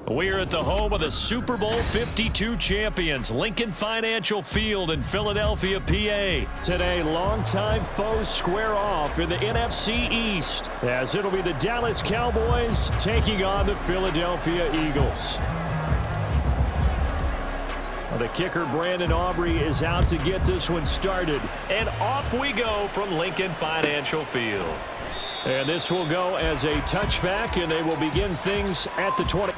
We're at the home of the Super Bowl 52 champions, Lincoln Financial Field in Philadelphia, PA. Today, longtime foes square off in the NFC East, as it'll be the Dallas Cowboys taking on the Philadelphia Eagles. The kicker, Brandon Aubrey, is out to get this one started. And off we go from Lincoln Financial Field. And this will go as a touchback, and they will begin things at the 20.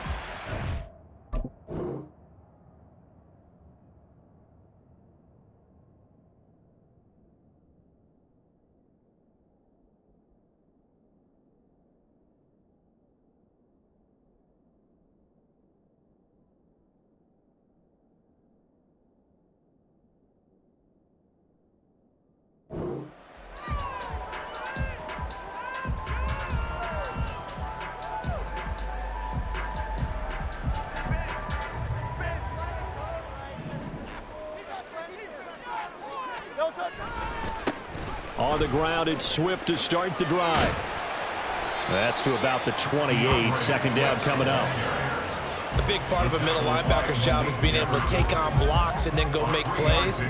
On the ground, it's Swift to start the drive. That's to about the 28. Second down coming up. A big part of a middle linebacker's job is being able to take on blocks and then go make plays.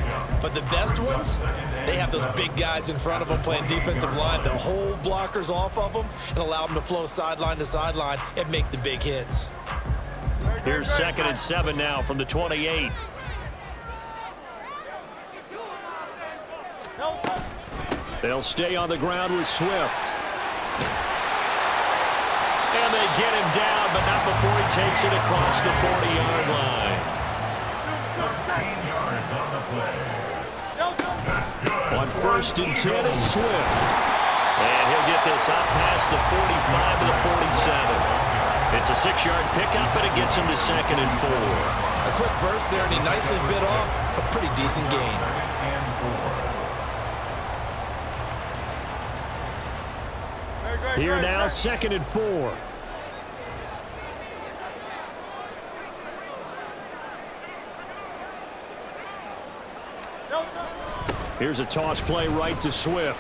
But the best ones, they have those big guys in front of them playing defensive line to hold blockers off of them and allow them to flow sideline to sideline and make the big hits. Here's 2nd and 7 now from the 28. They'll stay on the ground with Swift. And they get him down, but not before he takes it across the 40-yard line. 13 yards on the play. On 1st and 10, it's Swift. And he'll get this up past the 45 to the 47. It's a 6-yard pickup, and it gets him to 2nd and 4. A quick burst there, and he nicely bit off a pretty decent gain. Here now, 2nd and 4. Here's a toss play right to Swift.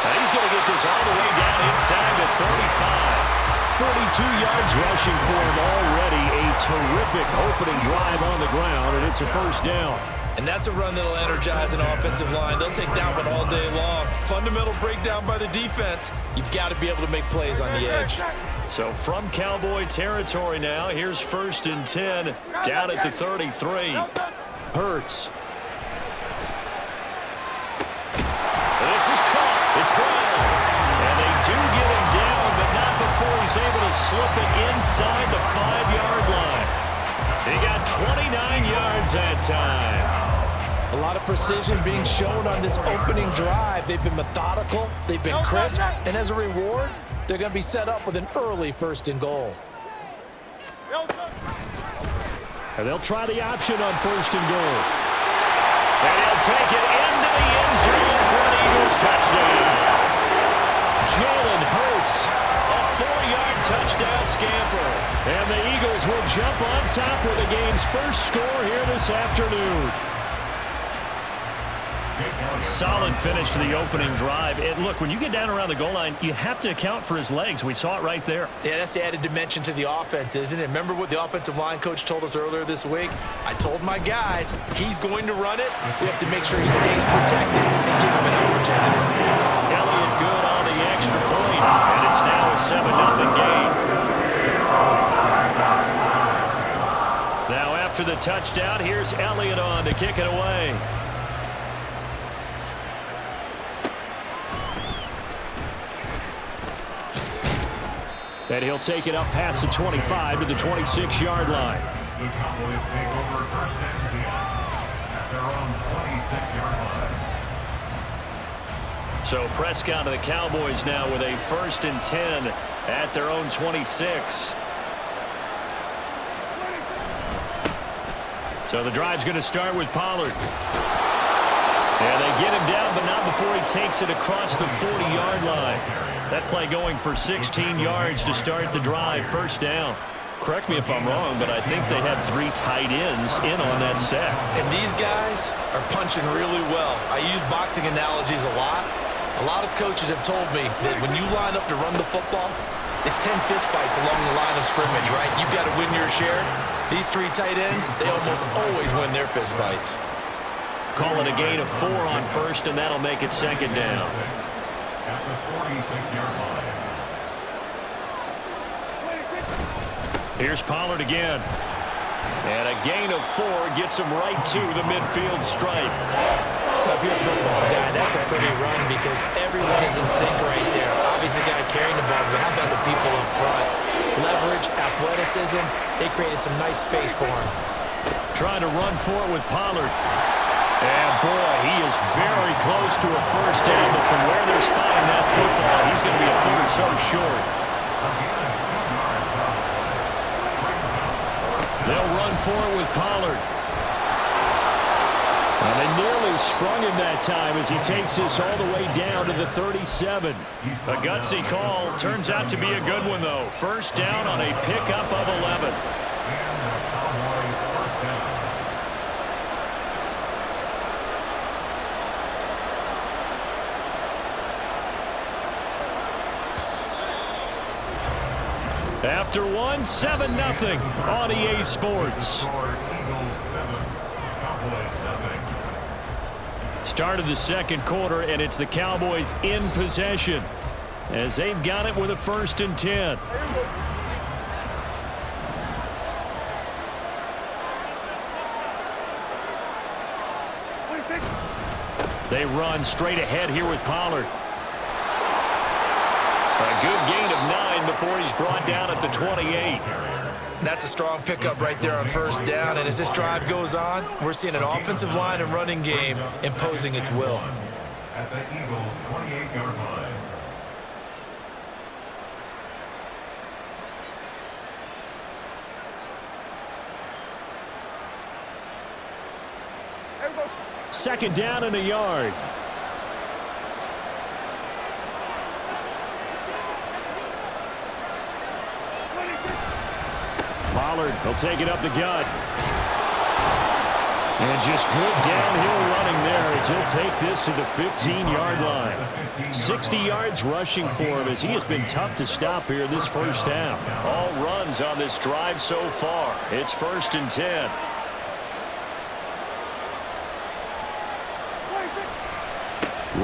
Now he's going to get this all the way down inside the 35. 42 yards rushing for him already. A terrific opening drive on the ground, and it's a 1st down. And that's a run that'll energize an offensive line. They'll take that one all day long. Fundamental breakdown by the defense. You've got to be able to make plays on the edge. So from Cowboy territory now, here's 1st and 10 down at the 33. Hurts. This is caught. It's Brown. And they do get him down, but not before he's able to slip it inside the 5-yard line. He got 29 yards that time. A lot of precision being shown on this opening drive. They've been methodical, they've been crisp, and as a reward, they're going to be set up with an early 1st and goal. And they'll try the option on 1st and goal. And he'll take it into the end zone for an Eagles touchdown. Jalen Hurts, a 4-yard touchdown scamper. And the Eagles will jump on top with the game's first score here this afternoon. Solid finish to the opening drive. And look, when you get down around the goal line, you have to account for his legs. We saw it right there. Yeah, that's the added dimension to the offense, isn't it? Remember what the offensive line coach told us earlier this week? I told my guys, he's going to run it. We have to make sure he stays protected and give him an opportunity. Elliott good on the extra point, and it's now a 7-0 game. Now after the touchdown, here's Elliott on to kick it away. And he'll take it up past the 25 to the 26-yard line. The Cowboys take over 1st and 10 at their own 26-yard line. So Prescott of the Cowboys now with a 1st and 10 at their own 26. So the drive's going to start with Pollard. And they get him down, but not before he takes it across the 40-yard line. That play going for 16 yards to start the drive. 1st down. Correct me if I'm wrong, but I think they had 3 tight ends in on that set. And these guys are punching really well. I use boxing analogies a lot. A lot of coaches have told me that when you line up to run the football, It's 10 fistfights along the line of scrimmage, right? You've got to win your share. These three tight ends, they almost always win their fistfights. Call it a gain of 4 on first, and that'll make it second down. At the 46-yard line. Here's Pollard again. And a gain of 4 gets him right to the midfield stripe. Now, if you're a football guy, that's a pretty run because everyone is in sync right there. Obviously, the guy carrying the ball, but how about the people up front? Leverage, athleticism, they created some nice space for him. Trying to run for it with Pollard. And, boy, he is very close to a first down, but from where they're spotting that football, he's going to be a foot or so short. They'll run for it with Pollard. And they nearly sprung him that time as he takes this all the way down to the 37. A gutsy call. Turns out to be a good one, though. First down on a pickup of 11. After one, 7-0 on EA Sports. Start of the second quarter, and it's the Cowboys in possession as they've got it with a 1st and 10. They run straight ahead here with Pollard. A good gain of 9 before he's brought down at the 28. That's a strong pickup right there on first down, and as this drive goes on, we're seeing an offensive line and running game imposing its will. At the Eagles' 28-yard line. Second down and a yard. Pollard will take it up the gut. And just good downhill running there as he'll take this to the 15-yard line. 60 yards rushing for him as he has been tough to stop here this first half. All runs on this drive so far. It's 1st and 10.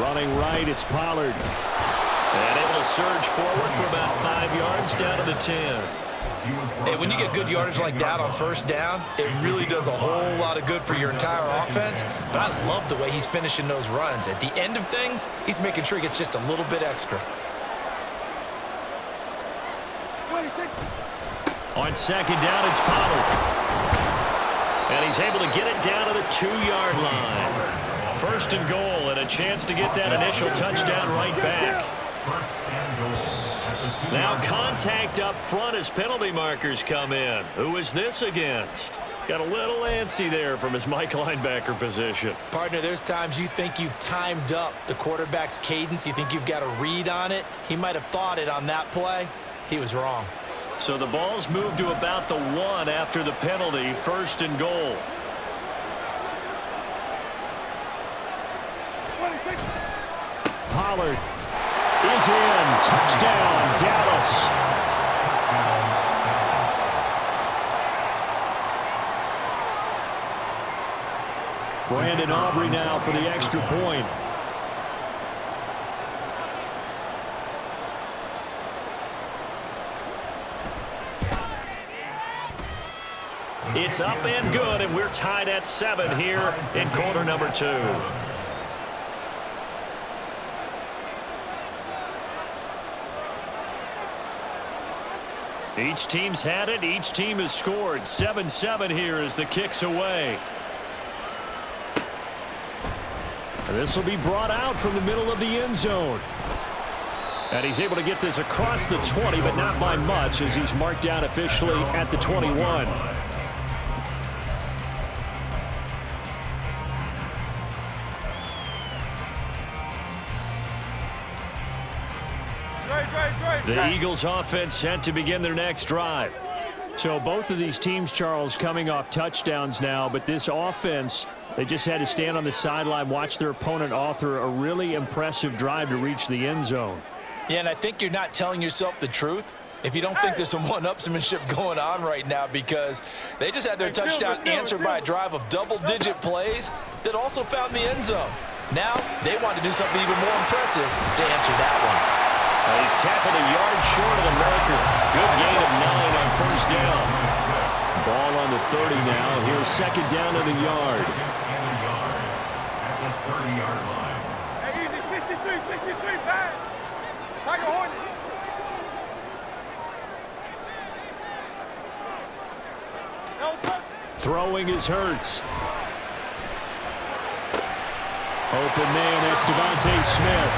Running right, it's Pollard. And it will surge forward for about 5 yards down to the 10. Hey, when you get good yardage like that on first down, it really does a whole lot of good for your entire offense. But I love the way he's finishing those runs. At the end of things, he's making sure he gets just a little bit extra. On second down, it's Pollard. And he's able to get it down to the 2-yard line. 1st and goal, and a chance to get that initial touchdown right back. Now contact up front as penalty markers come in. Who is this against? Got a little antsy there from his Mike linebacker position. Partner, there's times you think you've timed up the quarterback's cadence. You think you've got a read on it. He might have thought it on that play. He was wrong. So the ball's moved to about the 1 after the penalty. 1st and goal. Pollard is in. Touchdown, Dallas. Brandon Aubrey now for the extra point. It's up and good, and we're tied at 7 here in quarter number 2. Each team's had it. Each team has scored. 7-7 here as the kick's away. This will be brought out from the middle of the end zone. And he's able to get this across the 20, but not by much as he's marked down officially at the 21. The Eagles offense set to begin their next drive. So both of these teams, Charles, coming off touchdowns now, but this offense, they just had to stand on the sideline, watch their opponent author a really impressive drive to reach the end zone. Yeah, and I think you're not telling yourself the truth if you don't think there's some one-upsmanship going on right now, because they just had their touchdown answered by a drive of double-digit plays that also found the end zone. Now they want to do something even more impressive to answer that one. He's tackled a yard short of the marker. Good gain of 9 on first down. Ball on the 30 now. Here's second down in the yard. At the 30-yard line. Hey, easy, 63, pass. Like a hornet. Throwing is Hurts. Open man, that's Devontae Smith.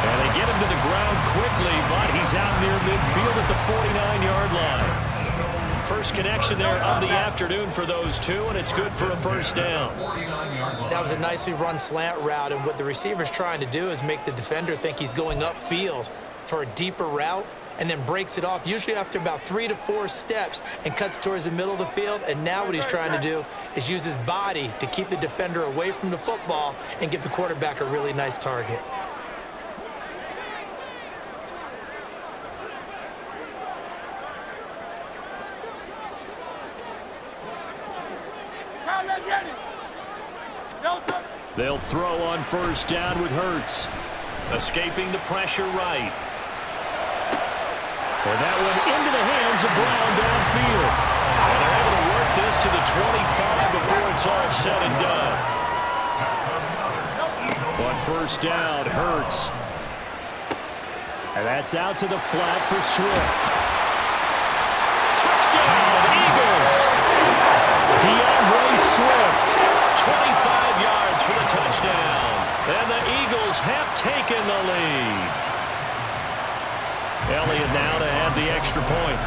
And they get him to the ground quickly, but he's out near midfield at the 49-yard line. First connection there of the afternoon for those two, and it's good for a first down. That was a nicely run slant route, and what the receiver's trying to do is make the defender think he's going upfield for a deeper route, and then breaks it off, usually after about 3 to 4 steps, and cuts towards the middle of the field. And now what he's trying to do is use his body to keep the defender away from the football and give the quarterback a really nice target. They'll throw on first down with Hurts. Escaping the pressure right. And that one into the hands of Brown downfield. And they're able to work this to the 25 before it's all said and done. On first down, Hurts. And that's out to the flat for Swift. Touchdown, Eagles! DeAndre Swift, 25 yards for the touchdown. And the Eagles have taken the lead. Elliott now to add the extra point.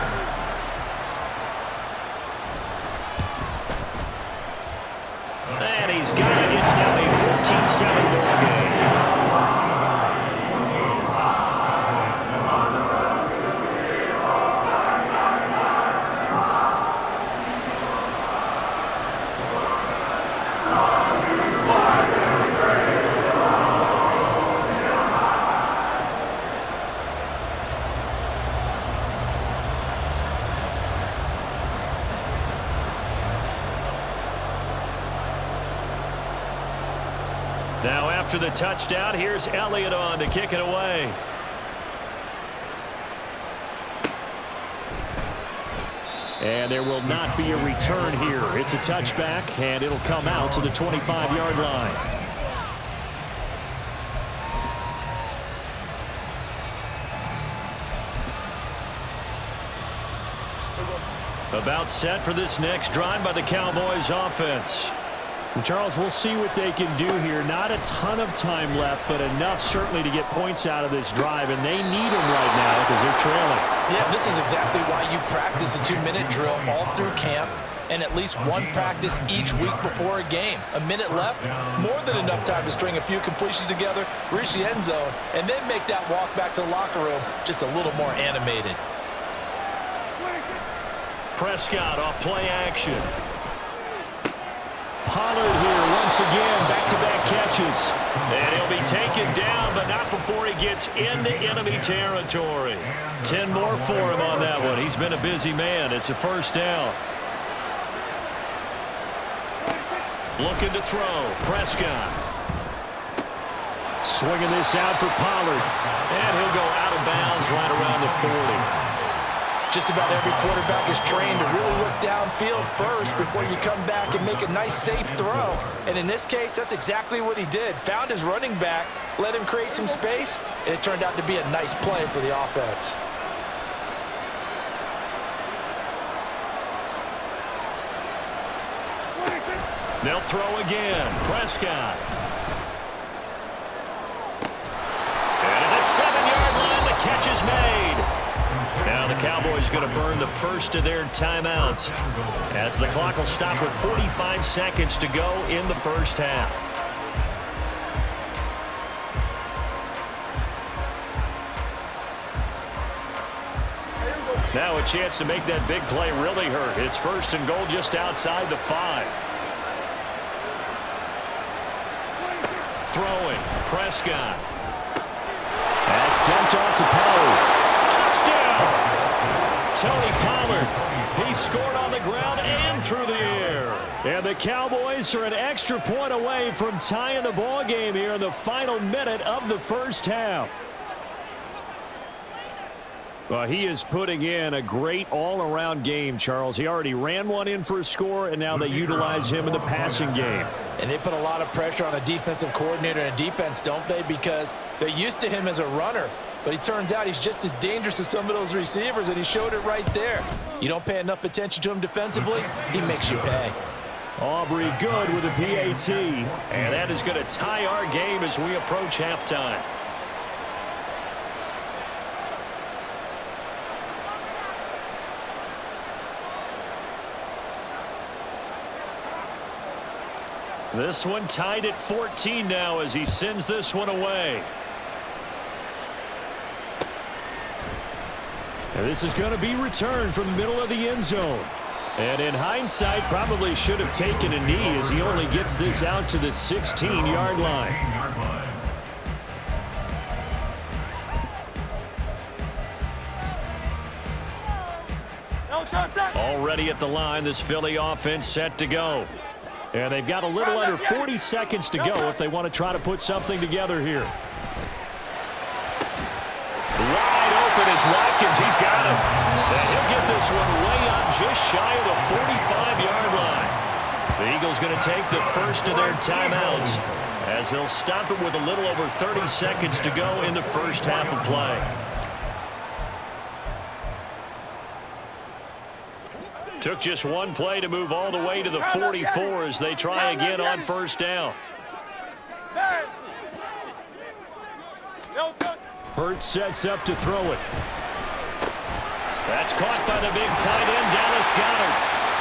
And he's got it. It's now a 14-7 ball game. Now after the touchdown, here's Elliott on to kick it away. And there will not be a return here. It's a touchback, and it'll come out to the 25-yard line. About set for this next drive by the Cowboys offense. And Charles, we'll see what they can do here. Not a ton of time left, but enough certainly to get points out of this drive, and they need them right now because they're trailing. Yeah, this is exactly why you practice a 2-minute drill all through camp and at least one practice each week before a game. A minute left, more than enough time to string a few completions together, reach the end zone, and then make that walk back to the locker room just a little more animated. Prescott off play action. Pollard here once again, back-to-back catches. And he'll be taken down, but not before he gets into enemy territory. 10 more for him on that one. He's been a busy man. It's a first down. Looking to throw. Prescott. Swinging this out for Pollard. And he'll go out of bounds right around the 40. Just about every quarterback is trained to really look downfield first before you come back and make a nice, safe throw. And in this case, that's exactly what he did. Found his running back, let him create some space, and it turned out to be a nice play for the offense. They'll throw again. Prescott. And at the 7-yard line, the catch is made. Now the Cowboys going to burn the first of their timeouts as the clock will stop with 45 seconds to go in the first half. Now a chance to make that big play really hurt. It's first and goal just outside the 5. Throwing. Prescott. That's dumped off to Poe. Touchdown! Pollard. He scored on the ground and through the air. And the Cowboys are an extra point away from tying the ball game here in the final minute of the first half. Well, he is putting in a great all-around game, Charles. He already ran one in for a score, and now they utilize him in the passing game. And they put a lot of pressure on a defensive coordinator and defense, don't they? Because they're used to him as a runner. But it turns out he's just as dangerous as some of those receivers, and he showed it right there. You don't pay enough attention to him defensively, he makes you pay. Aubrey good with a PAT. And that is going to tie our game as we approach halftime. This one tied at 14 now as he sends this one away. And this is going to be returned from the middle of the end zone. And in hindsight, probably should have taken a knee as he only gets this out to the 16-yard line. Already at the line, this Philly offense set to go. And they've got a little under 40 seconds to go if they want to try to put something together here. Wide open is Watkins. He's got him. And he'll get this one way up just shy of the 45-yard line. The Eagles going to take the first of their timeouts as they'll stop it with a little over 30 seconds to go in the first half of play. Took just one play to move all the way to the 44 as they try again on first down. Hurts sets up to throw it. That's caught by the big tight end, Dallas Goedert.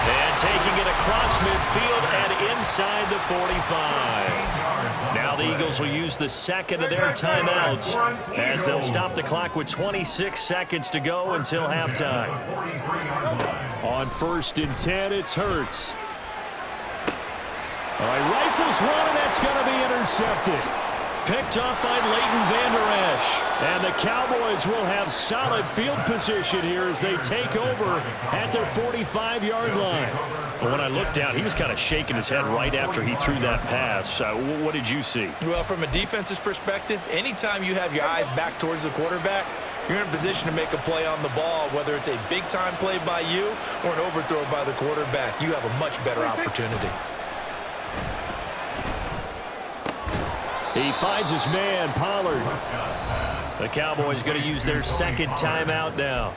And taking it across midfield and inside the 45. Now the Eagles will use the second of their timeouts as they'll stop the clock with 26 seconds to go until halftime. On 1st and 10, it's Hurts. All right, rifles one, and that's going to be intercepted. Picked up by Leighton Vander Esch. And the Cowboys will have solid field position here as they take over at their 45-yard line. But when I looked down, he was kind of shaking his head right after he threw that pass. What did you see? Well, from a defense's perspective, anytime you have your eyes back towards the quarterback, you're in a position to make a play on the ball, whether it's a big-time play by you or an overthrow by the quarterback. You have a much better opportunity. He finds his man, Pollard. The Cowboys going to use their second timeout now.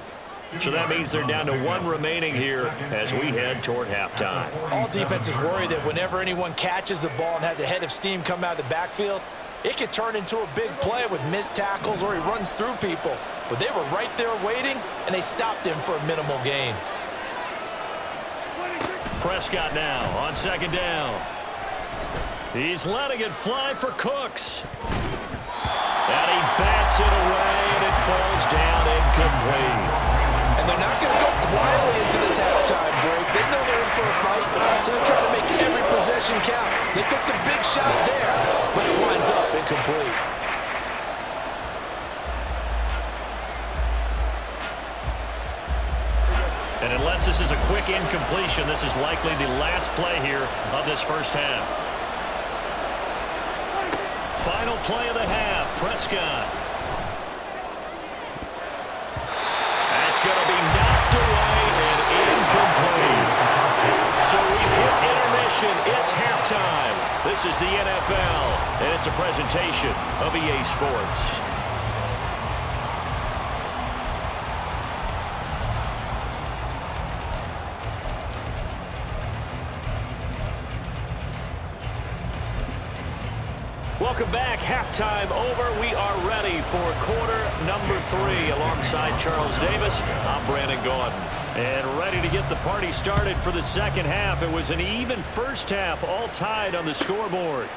So that means they're down to one remaining here as we head toward halftime. All defenses worry that whenever anyone catches the ball and has a head of steam come out of the backfield, it could turn into a big play with missed tackles or he runs through people. But they were right there waiting, and they stopped him for a minimal gain. Prescott now on second down. He's letting it fly for Cooks. And he bats it away, and it falls down incomplete. And they're not going to go quietly into this halftime break. They know they're in for a fight, so they're trying to make every possession count. They took the big shot there, but it winds up incomplete. And unless this is a quick incompletion, this is likely the last play here of this first half. Final play of the half, Prescott. That's going to be knocked away and incomplete. So we've hit intermission. It's halftime. This is the NFL, and it's a presentation of EA Sports. Welcome back. Halftime over. We are ready for quarter number 3. Alongside Charles Davis, I'm Brandon Gordon. And ready to get the party started for the second half. It was an even first half, all tied on the scoreboard.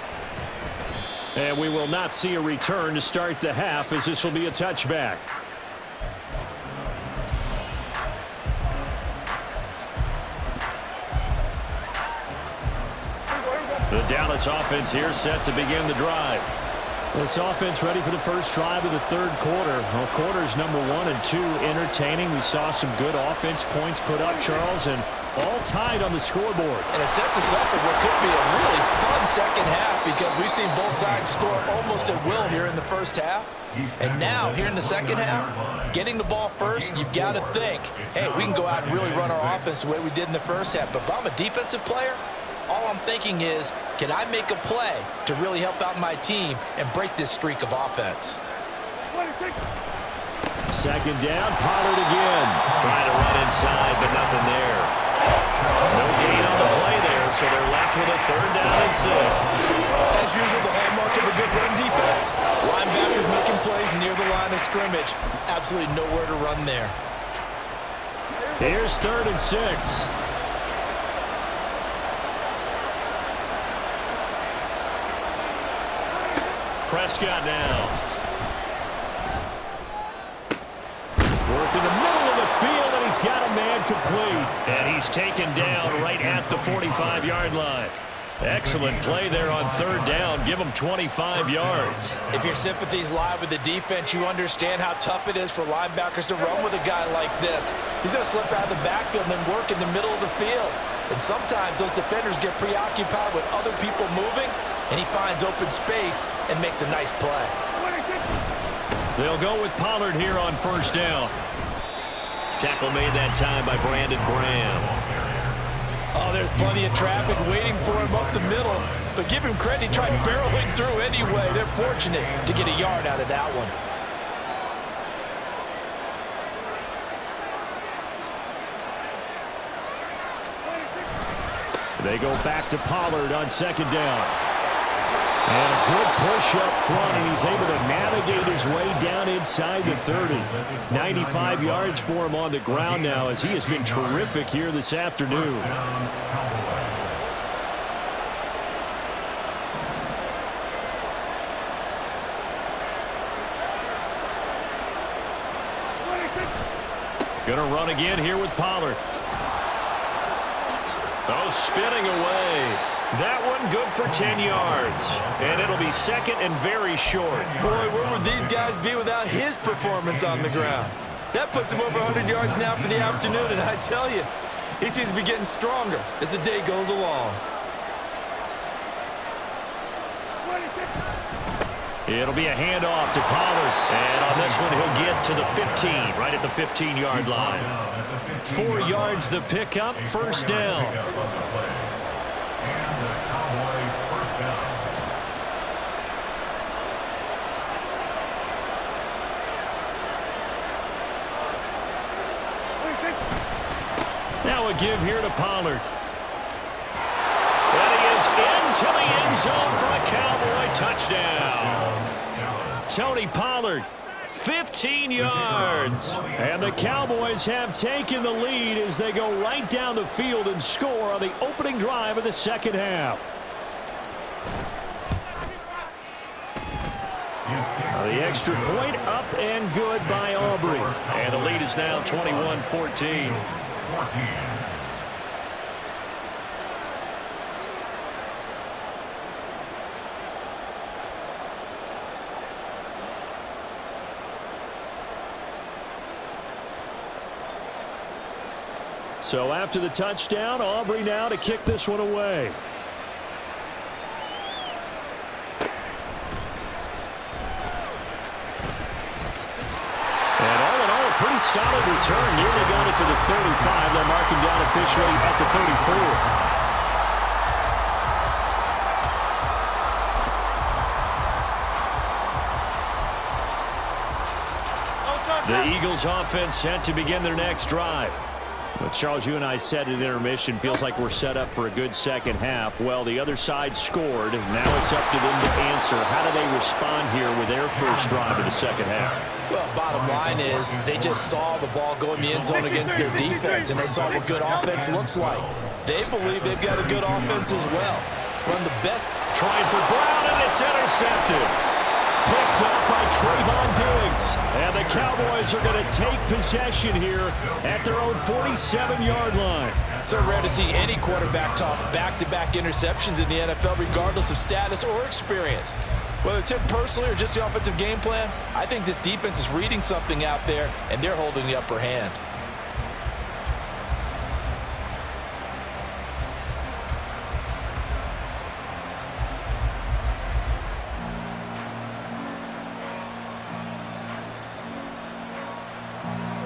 And we will not see a return to start the half, as this will be a touchback. The Dallas offense here set to begin the drive. This offense ready for the first drive of the third quarter. Well, quarters number 1 and 2 entertaining. We saw some good offense points put up, Charles, and all tied on the scoreboard. And it sets us up for what could be a really fun second half because we've seen both sides score almost at will here in the first half. And now, here in the second half, getting the ball first, you've got to think, hey, we can go out and really run our offense the way we did in the first half. But if I'm a defensive player, all I'm thinking is, can I make a play to really help out my team and break this streak of offense? Second down, Pollard again. Trying to run inside, but nothing there. No gain on the play there, so they're left with a third down and 6. As usual, the hallmark of a good run defense, linebackers making plays near the line of scrimmage. Absolutely nowhere to run there. Here's 3rd and 6. Prescott now. Work in the middle of the field, and he's got a man complete. And he's taken down right at the 45-yard line. Excellent play there on 3rd down. Give him 25 yards. If your sympathies lie with the defense, you understand how tough it is for linebackers to run with a guy like this. He's going to slip out of the backfield and then work in the middle of the field. And sometimes those defenders get preoccupied with other people moving, and he finds open space and makes a nice play. They'll go with Pollard here on 1st down. Tackle made that time by Brandon Graham. Oh, there's plenty of traffic waiting for him up the middle. But give him credit, he tried barreling through anyway. They're fortunate to get a yard out of that one. They go back to Pollard on 2nd down. And a good push up front, and he's able to navigate his way down inside the 30. 95 yards for him on the ground now, as he has been terrific here this afternoon. Gonna run again here with Pollard. Oh, spinning away. That one good for 10 yards. And it'll be 2nd and very short. Boy, where would these guys be without his performance on the ground? That puts him over 100 yards now for the afternoon, and I tell you, he seems to be getting stronger as the day goes along. It'll be a handoff to Pollard. And on this one, he'll get to the 15, right at the 15-yard line. 4 yards the pickup, 1st down. Now a give here to Pollard. And he is into the end zone for a Cowboy touchdown. Tony Pollard, 15 yards. And the Cowboys have taken the lead as they go right down the field and score on the opening drive of the second half. The extra point up and good by Aubrey. And the lead is now 21-14. So after the touchdown, Aubrey now to kick this one away. Pretty solid return, nearly got it to the 35. They'll mark him down officially at the 34. The Eagles offense set to begin their next drive. But Charles, you and I said at intermission, feels like we're set up for a good second half. Well, the other side scored. Now it's up to them to answer. How do they respond here with their first drive of the second half? Well, bottom line is they just saw the ball go in the end zone against their defense, and they saw what good offense looks like. They believe they've got a good offense as well. Run the best. Trying for Brown, and it's intercepted. Picked up by Trayvon Diggs. And the Cowboys are going to take possession here at their own 47-yard line. So rare to see any quarterback toss back-to-back interceptions in the NFL, regardless of status or experience. Whether it's him personally or just the offensive game plan, I think this defense is reading something out there, and they're holding the upper hand.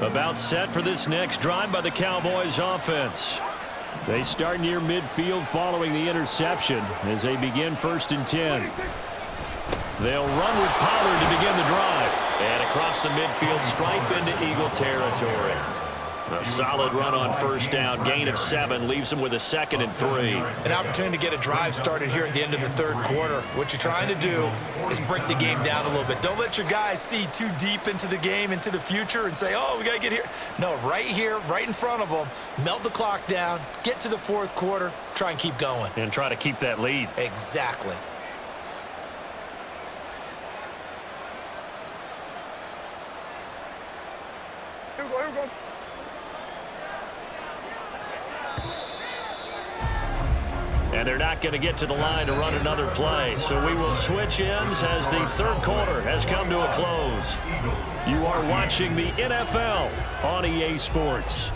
About set for this next drive by the Cowboys offense. They start near midfield following the interception as they begin 1st and 10. They'll run with Pollard to begin the drive. And across the midfield stripe into Eagle territory. A solid run on 1st down. Gain of 7 leaves them with a 2nd and 3. An opportunity to get a drive started here at the end of the 3rd quarter. What you're trying to do is break the game down a little bit. Don't let your guys see too deep into the game, into the future, and say, oh, we got to get here. No, right here, right in front of them, melt the clock down, get to the 4th quarter, try and keep going. And try to keep that lead. Exactly. Here we go, here we go. And they're not going to get to the line to run another play. So we will switch ends as the 3rd quarter has come to a close. You are watching the NFL on EA Sports.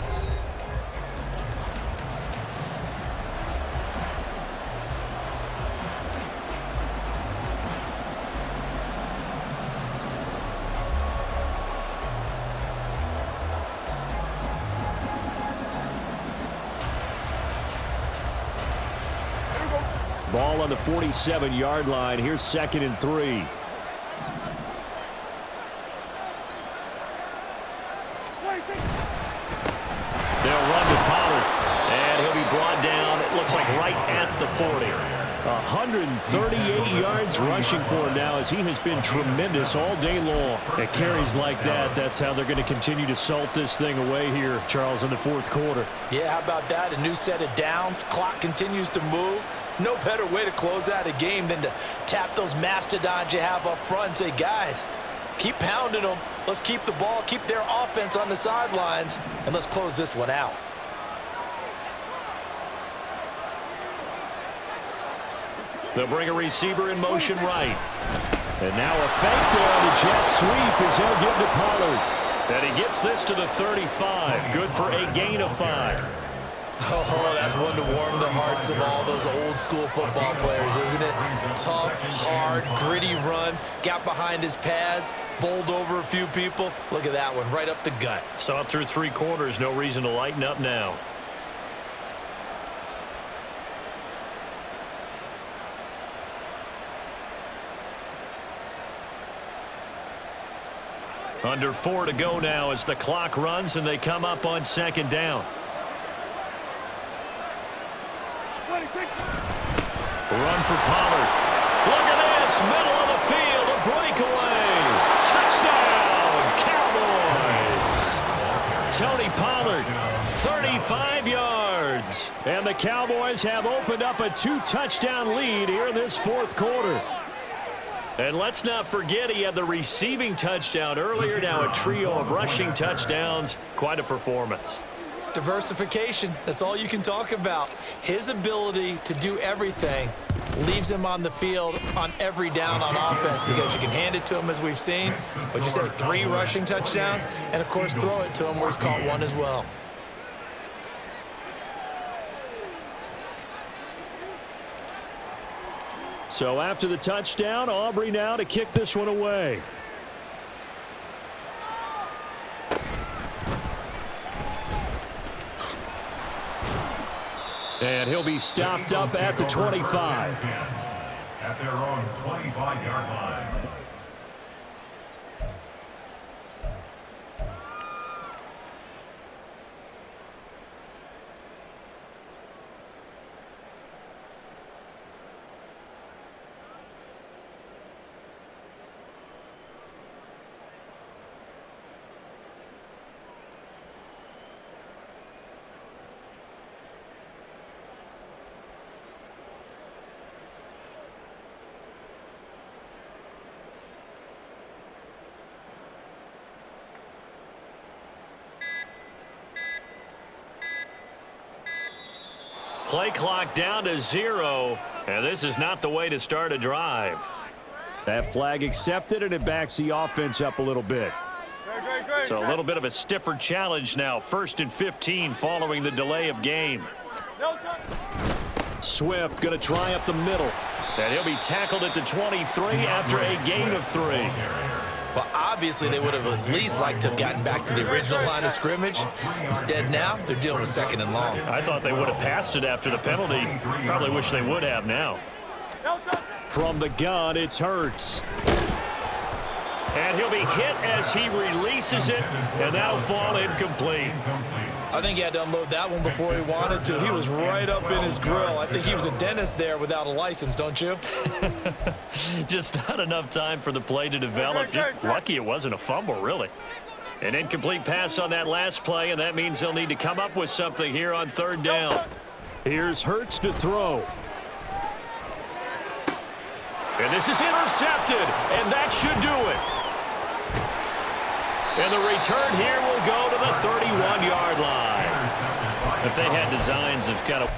Ball on the 47-yard line. Here's 2nd and 3. They'll run with Pollard. And he'll be brought down, it looks like right at the 40. 138 yards rushing for him now as he has been tremendous all day long. At carries like that, that's how they're going to continue to salt this thing away here, Charles, in the 4th quarter. Yeah, how about that? A new set of downs. Clock continues to move. No better way to close out a game than to tap those mastodons you have up front and say, guys, keep pounding them. Let's keep the ball, keep their offense on the sidelines, and let's close this one out. They'll bring a receiver in motion right. And now a fake there on the jet sweep as they'll give to Pollard. And he gets this to the 35. Good for a gain of 5. Oh, that's one to warm the hearts of all those old school football players, isn't it? Tough, hard, gritty run, got behind his pads, bowled over a few people. Look at that one, right up the gut. Saw it through 3 quarters, no reason to lighten up now. Under 4 to go now as the clock runs and they come up on 2nd down. Run for Pollard. Look at this, middle of the field, a breakaway. Touchdown, Cowboys. Tony Pollard, 35 yards. And the Cowboys have opened up a 2-touchdown lead here in this 4th quarter. And let's not forget he had the receiving touchdown earlier. Now a trio of rushing touchdowns. Quite a performance. Diversification, that's all you can talk about. His ability to do everything leaves him on the field on every down on offense because you can hand it to him as we've seen. But you say 3 rushing touchdowns and, of course, throw it to him where he's caught 1 as well. So after the touchdown, Aubrey now to kick this one away. And he'll be stopped up at the 25. At their own 25-yard line. Play clock down to 0, and this is not the way to start a drive. That flag accepted, and it backs the offense up a little bit. So a little bit of a stiffer challenge now. 1st and 15 following the delay of game. Swift going to try up the middle. And he'll be tackled at the 23 after a gain of 3. Well, obviously, they would have at least liked to have gotten back to the original line of scrimmage. Instead, now, they're dealing with 2nd and long. I thought they would have passed it after the penalty. Probably wish they would have now. From the gun, it's Hurts. And he'll be hit as he releases it, and that'll fall incomplete. I think he had to unload that one before he wanted to. He was right up in his grill. I think he was a dentist there without a license, don't you? Just not enough time for the play to develop. Just lucky it wasn't a fumble, really. An incomplete pass on that last play, and that means they'll need to come up with something here on 3rd down. Here's Hurts to throw. And this is intercepted, and that should do it. And the return here will go to the 31-yard line. If they had designs of kind of